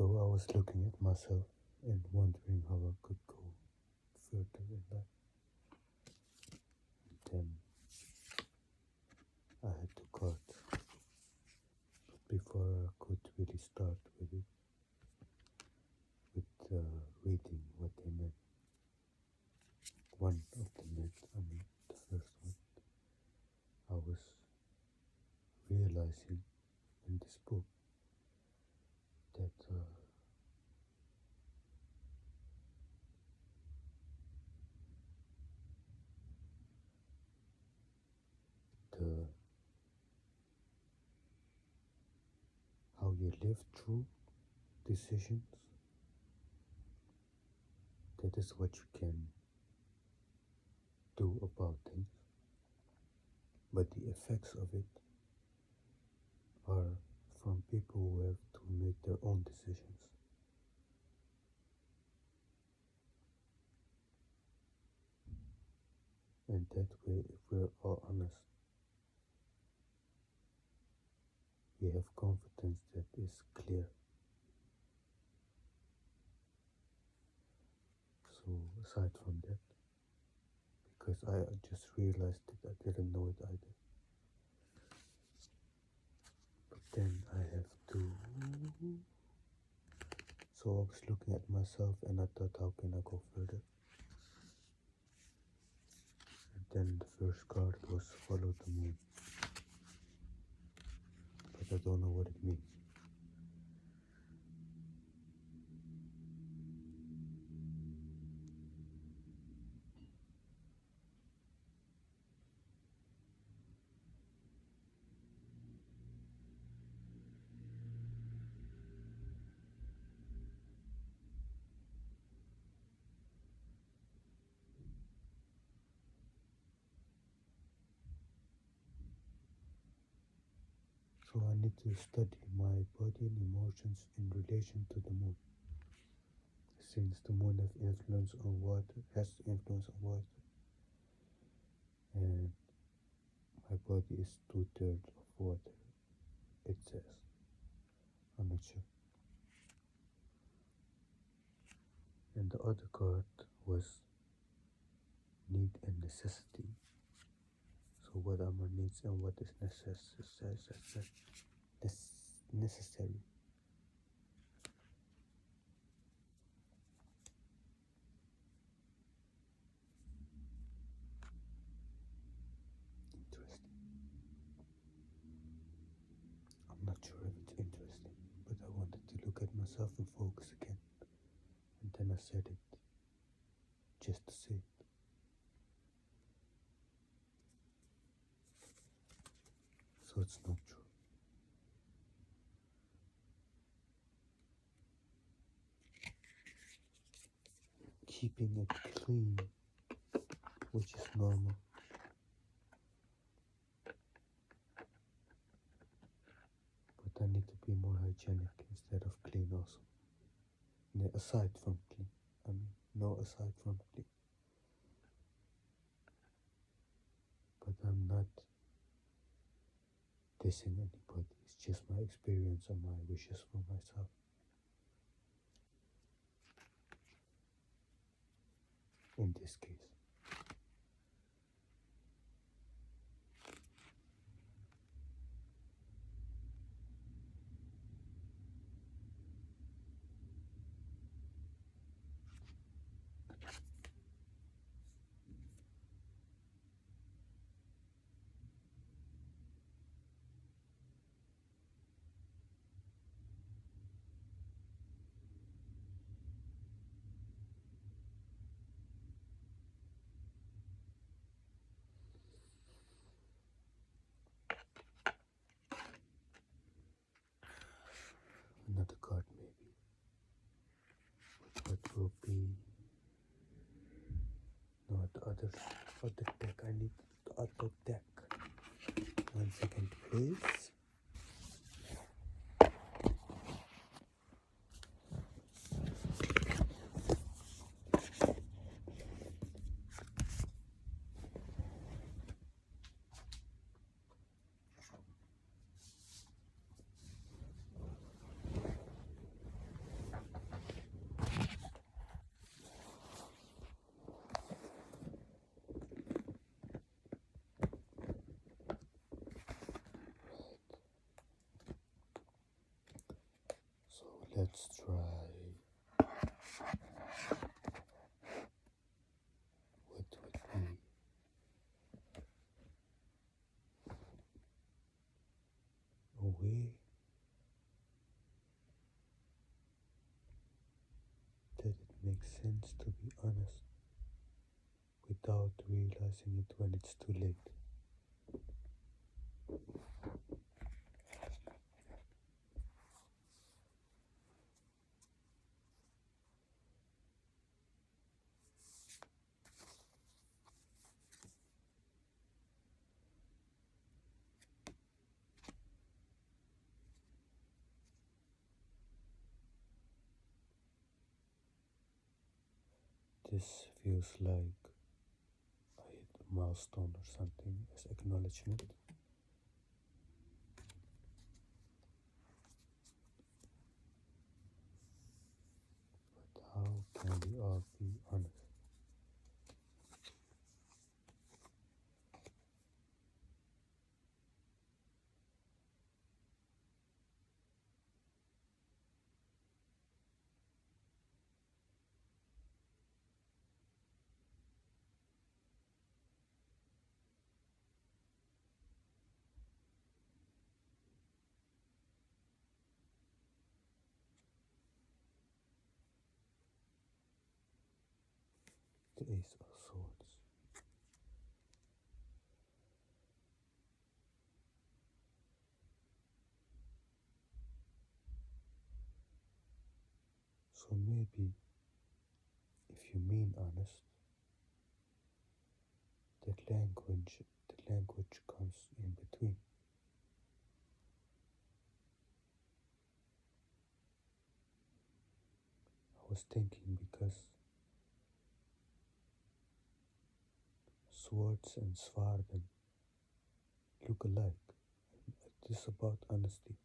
So I was looking at myself and wondering how I could go further in life. Then I had to cut. But before I could really start with it, with reading what they meant, one of them meant, the first one, I was realizing in this book that the how you live through decisions, that is what you can do about things, but the effects of it are from people who have to make their own decisions. And that way, if we're all honest, we have confidence that is clear. So aside from that, because I just realized that I didn't know it either. But then I have to. So I was looking at myself and I thought, how can I go further? And then the first card was follow the moon. But I don't know what it means. So I need to study my body and emotions in relation to the moon. Since the moon has influence on water, and my body is 2/3 of water, it says. I'm not sure. And the other card was need and necessity. So what are my needs and what is necessary? Interesting. I'm not sure if it's interesting, but I wanted to look at myself and focus again. And then I said it just to say it. So it's not true. Keeping it clean, which is normal. But I need to be more hygienic instead of clean also. Aside from clean. No aside from clean. But I'm not dissing anybody. It's just my experience and my wishes for myself. In this case. Another card maybe. What will be? No, the other deck. I need the other deck. 1 second, please. Let's try what would be a way that it makes sense to be honest without realizing it when it's too late. This feels like I hit a milestone or something as acknowledgement. But how can we all be honest? The Ace of Swords. So maybe if you mean honest, the language comes in between. I was thinking because swords and svarden look alike. It is about honesty.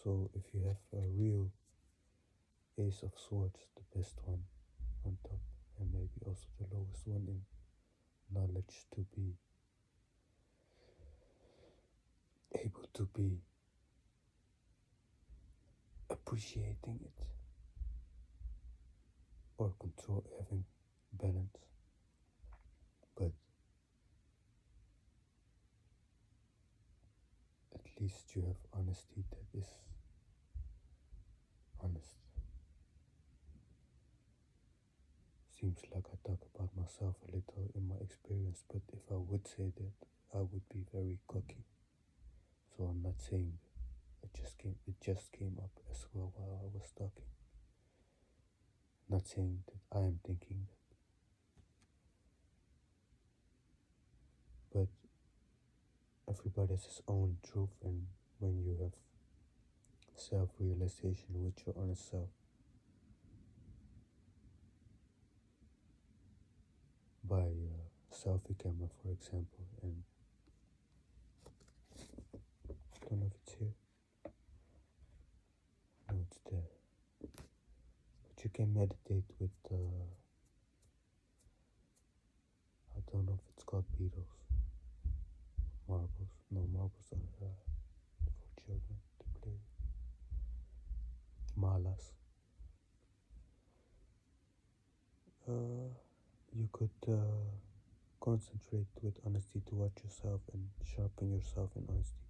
So if you have a real Ace of Swords, the best one on top, and maybe also the lowest one in knowledge to be able to be appreciating it or control, having balance, but at least you have honesty that is honest. Seems like I talk about myself a little in my experience, but if I would say that, I would be very cocky. So I'm not saying that. It just came up as well while I was talking. Not saying that I am thinking that, but everybody has his own truth, and when you have self-realization with your honest self, by a selfie camera, for example, and I don't know if it's here. No, it's there. But you can meditate with, I don't know if it's called beetles, marbles. No, marbles are for children to play. Malas. You could concentrate with honesty to watch yourself and sharpen yourself in honesty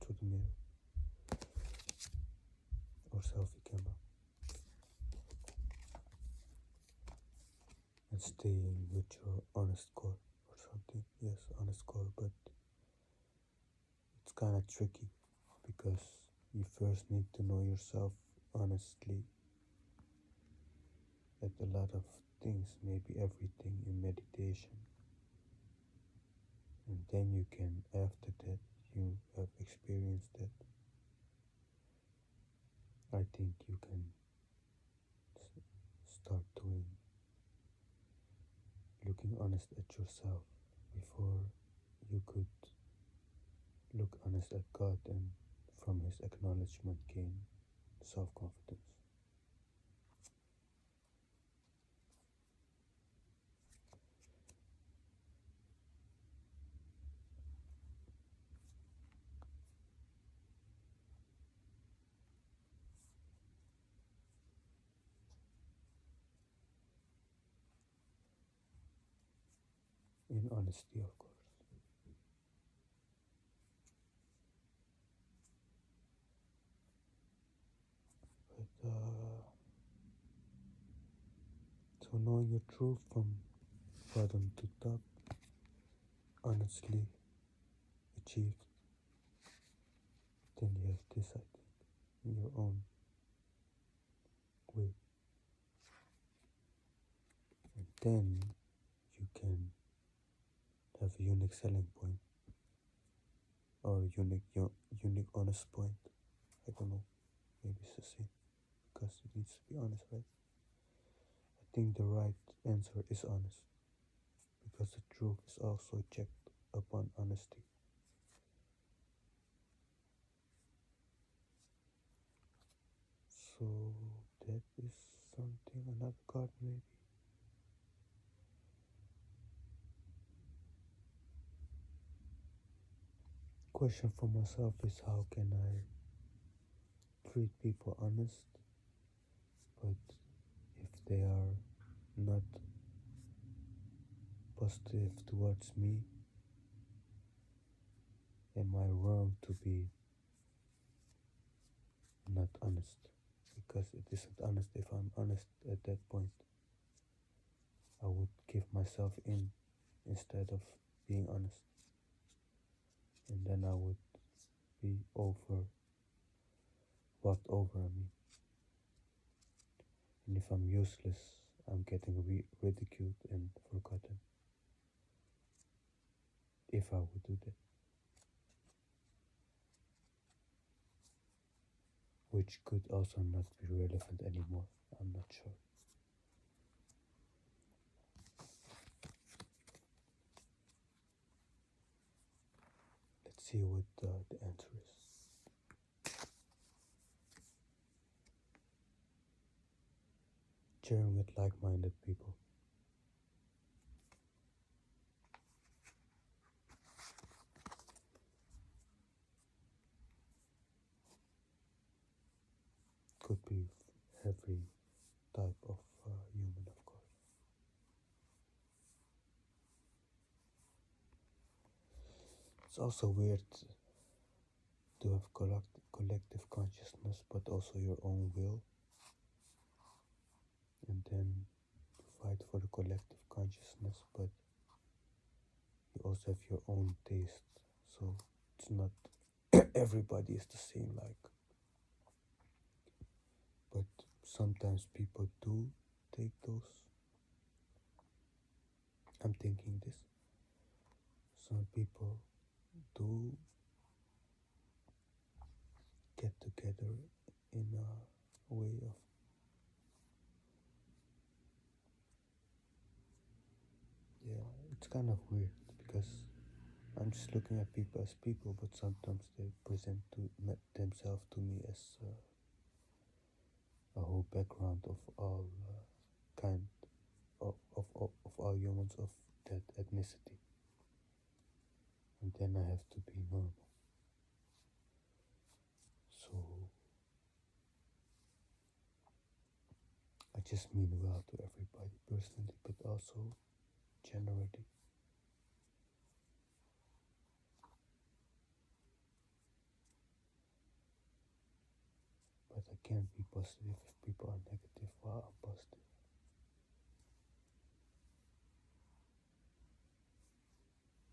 through the mirror or selfie camera, and staying with your honest core or something. Yes, honest core, but it's kind of tricky because you first need to know yourself honestly at a lot of things, maybe everything in meditation, and then you can, after that you have experienced that, I think you can start doing looking honest at yourself before you could look honest at God and from his acknowledgement gain self-confidence. in honesty, of course. But so knowing your truth from bottom to top, honestly achieved, then you have this, I think, in your own way. And then you can have a unique selling point or a unique honest point. I don't know, maybe it's the same because it needs to be honest, right? I think the right answer is honest because the truth is also checked upon honesty. So that is something, another card maybe. Question for myself is how can I treat people honest, but if they are not positive towards me, am I wrong to be not honest? Because it isn't honest if I'm honest at that point. I would give myself in instead of being honest. And then I would be walked over me. And if I'm useless, I'm getting ridiculed and forgotten. If I would do that. Which could also not be relevant anymore. I'm not sure. Let's see what the answer is. Sharing with like-minded people. Could be every type of human, of course. It's also weird to have collective consciousness, but also your own will, and then to fight for the collective consciousness, but you also have your own taste. So it's not everybody is the same, like. But sometimes people do take those. I'm thinking this. Some people do get together in a way of it's kind of weird because I'm just looking at people as people, but sometimes they present themselves to me as a whole background of all kind of all humans of that ethnicity, and then I have to be normal. So I just mean well to everybody personally, but also generally. But I can't be positive if people are negative while I'm positive.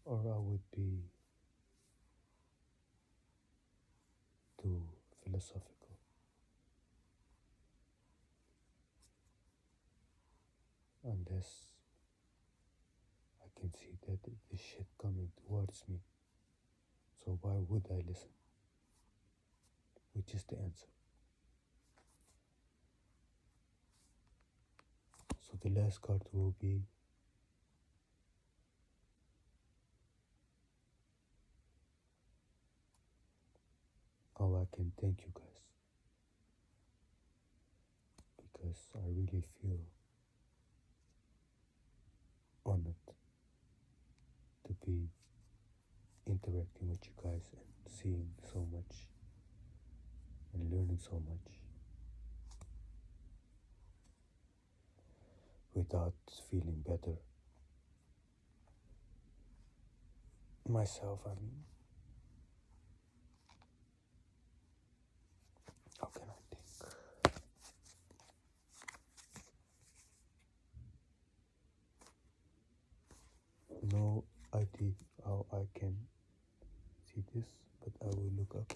Or I would be too philosophical. Unless I can see that this shit coming towards me. So why would I listen? Which is the answer. So the last card will be how I can thank you guys. Because I really feel honored to be interacting with you guys and seeing so much and learning so much without feeling better myself. I mean, how can I think? No idea how I can see this, but I will look up.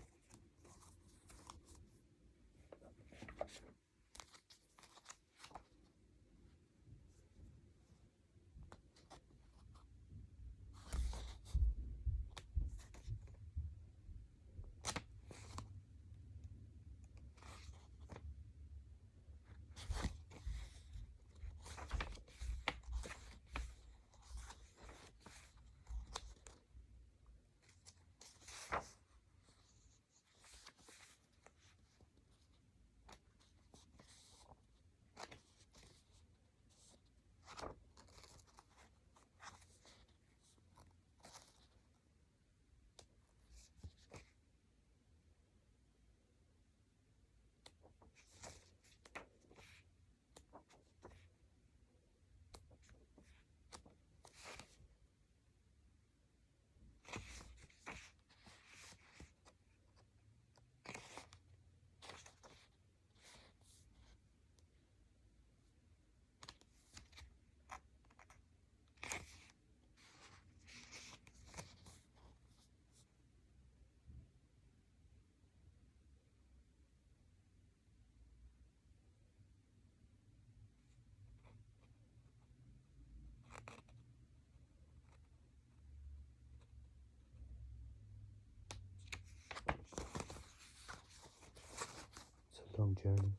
It's a long journey.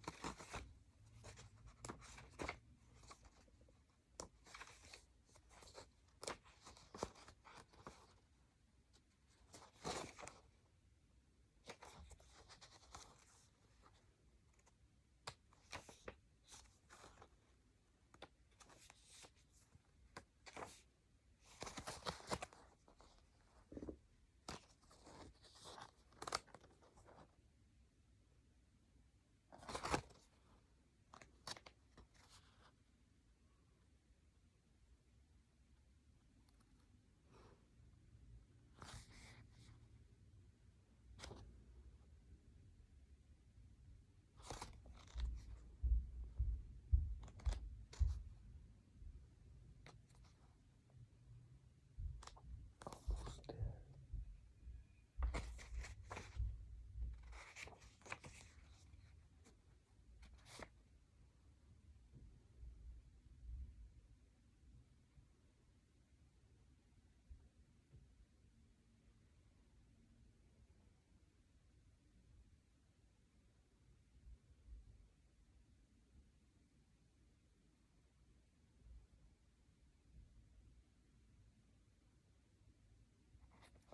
Almost there.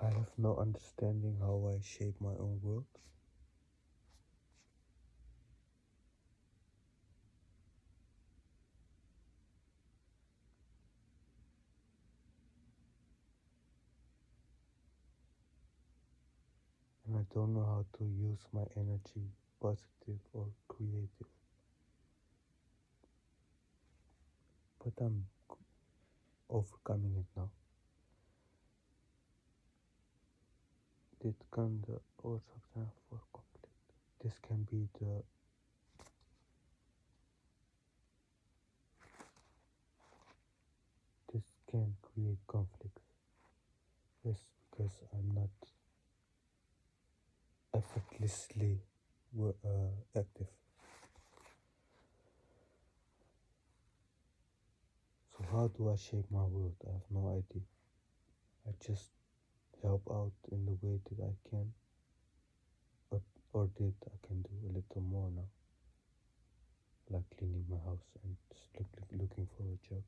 I have no understanding how I shape my own world. And I don't know how to use my energy, positive or creative. But I'm overcoming it now. Dit kan de oorzaak zijn voor conflict. This can be the this can create conflict. Yes, because I'm not effortlessly active. So how do I shape my world? I have no idea. I just help out in the way that I can, or that I can do a little more now, like cleaning my house and just looking for a job.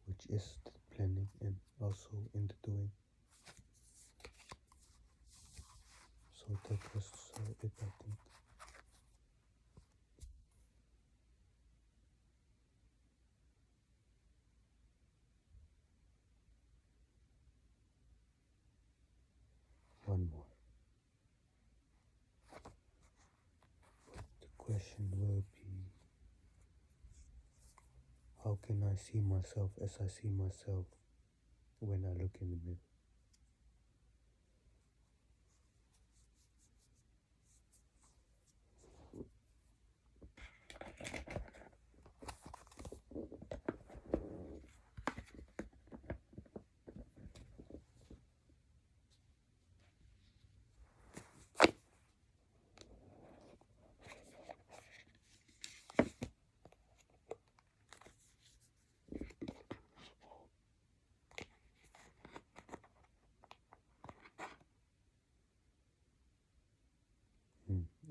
Which is the planning and also in the doing. So that was it, I think. One more. The question will be, how can I see myself as I see myself when I look in the mirror?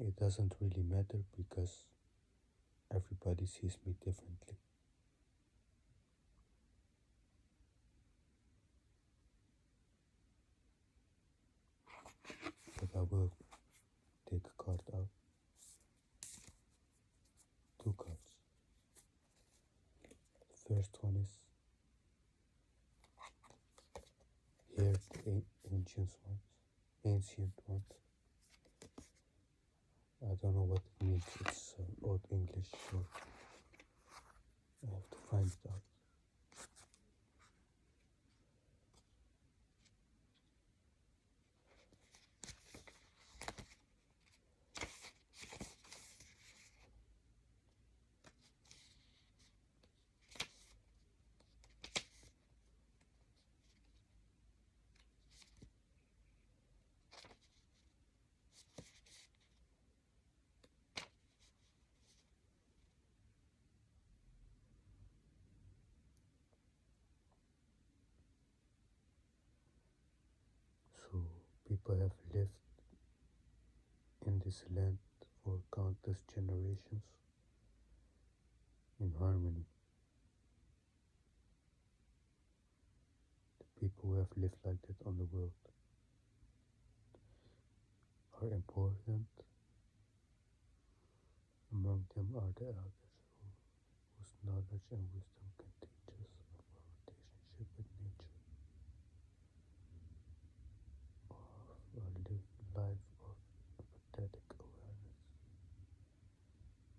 It doesn't really matter because everybody sees me differently. But I will take a card out. Two cards. The first one is here, the ancient ones. I don't know what it means. It's old English, so I have to find it out. So people have lived in this land for countless generations in harmony. The people who have lived like that on the world are important. Among them are the elders whose knowledge and wisdom can teach us of our relationship with nature, of a lived life of empathetic awareness,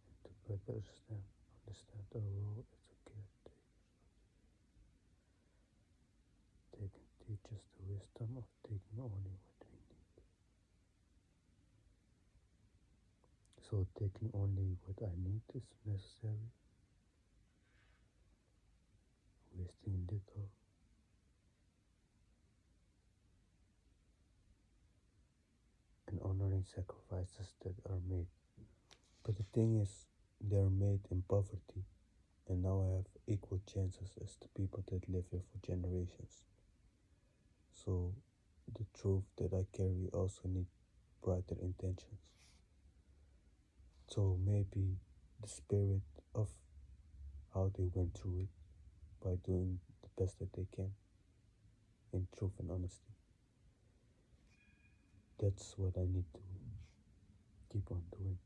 and to better understand our role as a caretaker. They can teach us the wisdom of taking only what we need. So taking only what I need is necessary, wasting little, and honoring sacrifices that are made. But the thing is, they are made in poverty, and now I have equal chances as the people that live here for generations. So the truth that I carry also need brighter intentions. So maybe the spirit of how they went through it by doing the best that they can in truth and honesty. That's what I need to keep on doing.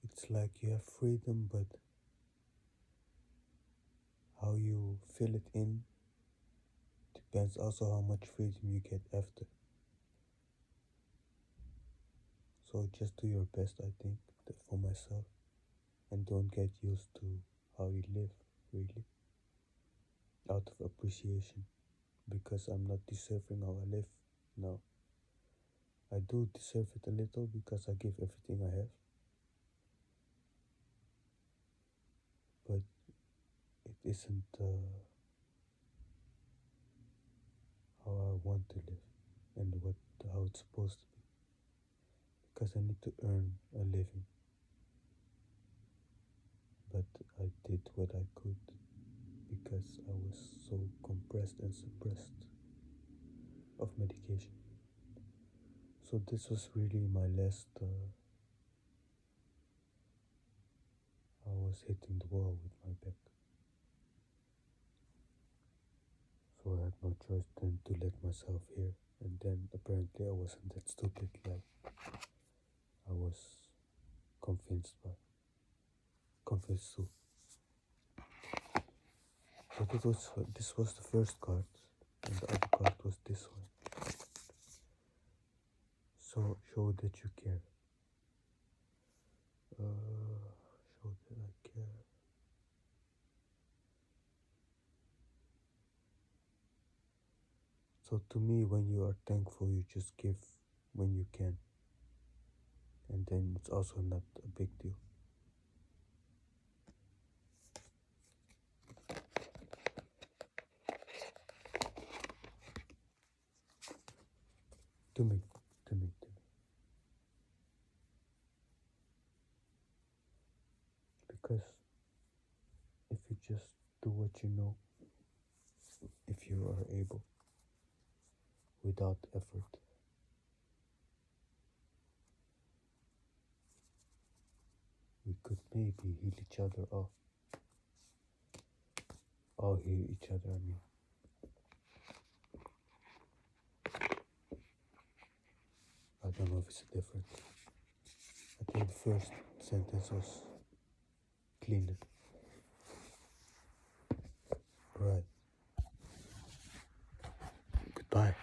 It's like you have freedom, but how you fill it in depends also how much freedom you get after. So just do your best, I think, for myself, and don't get used to how you live, really, out of appreciation, because I'm not deserving how I live now. I do deserve it a little because I give everything I have, but it isn't how I want to live and how it's supposed to be, because I need to earn a living. But I did what I could because I was so compressed and suppressed of medication. So this was really my last. I was hitting the wall with my back. So I had no choice than to let myself hear. And then apparently I wasn't that stupid like I was convinced by. confess too. But this was the first card, and the other card was this one. So show that you care. Show that I care. So to me, when you are thankful, you just give when you can, and then it's also not a big deal. To me, to me, to me. Because if you just do what you know, if you are able, without effort, we could maybe heal each other off. All heal each other, I mean. I don't know if it's different. I think the first sentence was cleaner. Right. Goodbye.